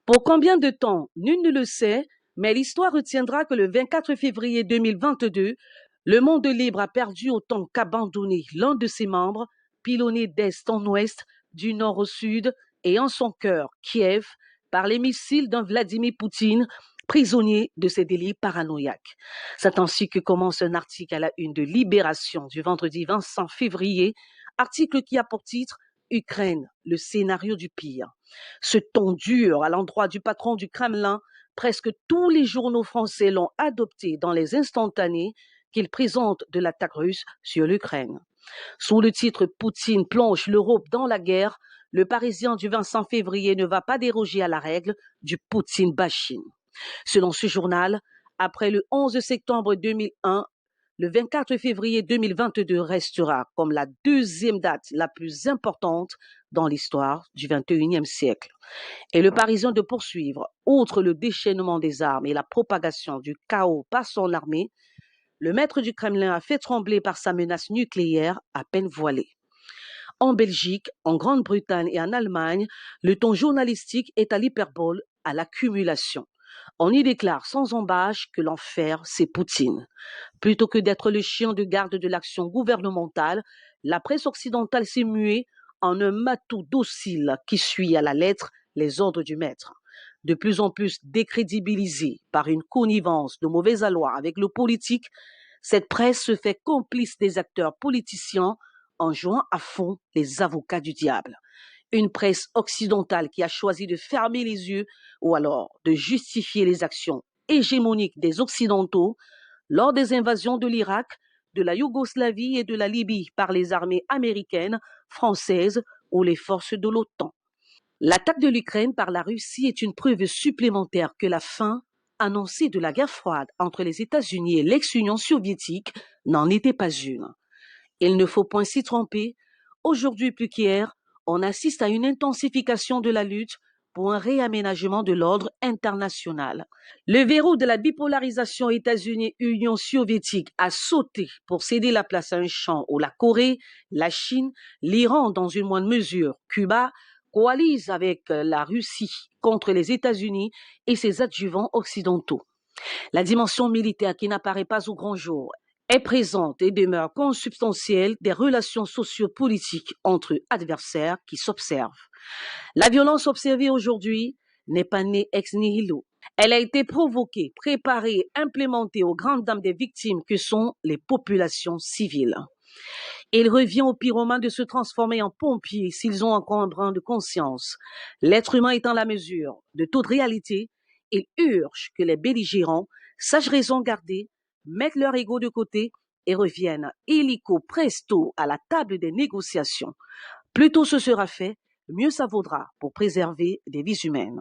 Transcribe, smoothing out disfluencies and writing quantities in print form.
Pour combien de temps, nul ne le sait, mais l'histoire retiendra que le 24 février 2022, le monde libre a perdu autant qu'abandonné l'un de ses membres, pilonné d'est en ouest, du nord au sud, et en son cœur, Kiev, par les missiles d'un Vladimir Poutine, prisonnier de ses délits paranoïaques. C'est ainsi que commence un article à la une de Libération du vendredi 25 février, article qui a pour titre Ukraine, le scénario du pire. Ce ton dur à l'endroit du patron du Kremlin, presque tous les journaux français l'ont adopté dans les instantanés qu'il présente de l'attaque russe sur l'Ukraine. Sous le titre Poutine plonge l'Europe dans la guerre, le Parisien du 25 février ne va pas déroger à la règle du Poutine bashing. Selon ce journal, après le 11 septembre 2001, le 24 février 2022 restera comme la deuxième date la plus importante dans l'histoire du XXIe siècle. Et le Parisien de poursuivre, outre le déchaînement des armes et la propagation du chaos par son armée, le maître du Kremlin a fait trembler par sa menace nucléaire à peine voilée. En Belgique, en Grande-Bretagne et en Allemagne, le ton journalistique est à l'hyperbole, à l'accumulation. On y déclare sans embâche que l'enfer, c'est Poutine. Plutôt que d'être le chien de garde de l'action gouvernementale, la presse occidentale s'est muée en un matou docile qui suit à la lettre les ordres du maître. De plus en plus décrédibilisée par une connivence de mauvais aloi avec le politique, cette presse se fait complice des acteurs politiciens en jouant à fond les avocats du diable. Une presse occidentale qui a choisi de fermer les yeux ou alors de justifier les actions hégémoniques des Occidentaux lors des invasions de l'Irak, de la Yougoslavie et de la Libye par les armées américaines, françaises ou les forces de l'OTAN. L'attaque de l'Ukraine par la Russie est une preuve supplémentaire que la fin annoncée de la guerre froide entre les États-Unis et l'ex-Union soviétique n'en était pas une. Il ne faut point s'y tromper. Aujourd'hui plus qu'hier, on assiste à une intensification de la lutte pour un réaménagement de l'ordre international. Le verrou de la bipolarisation États-Unis-Union soviétique a sauté pour céder la place à un champ où la Corée, la Chine, l'Iran dans une moindre mesure, Cuba, coalisent avec la Russie contre les États-Unis et ses adjuvants occidentaux. La dimension militaire qui n'apparaît pas au grand jour est présente et demeure consubstantielle des relations sociopolitiques entre adversaires qui s'observent. La violence observée aujourd'hui n'est pas née ex nihilo. Elle a été provoquée, préparée, implémentée aux grandes dames des victimes que sont les populations civiles. Il revient aux pyromanes de se transformer en pompiers s'ils ont encore un brin de conscience. L'être humain étant la mesure de toute réalité, il urge que les belligérants sachent raison garder, mettent leur ego de côté et reviennent illico presto à la table des négociations. Plus tôt ce sera fait, mieux ça vaudra pour préserver des vies humaines.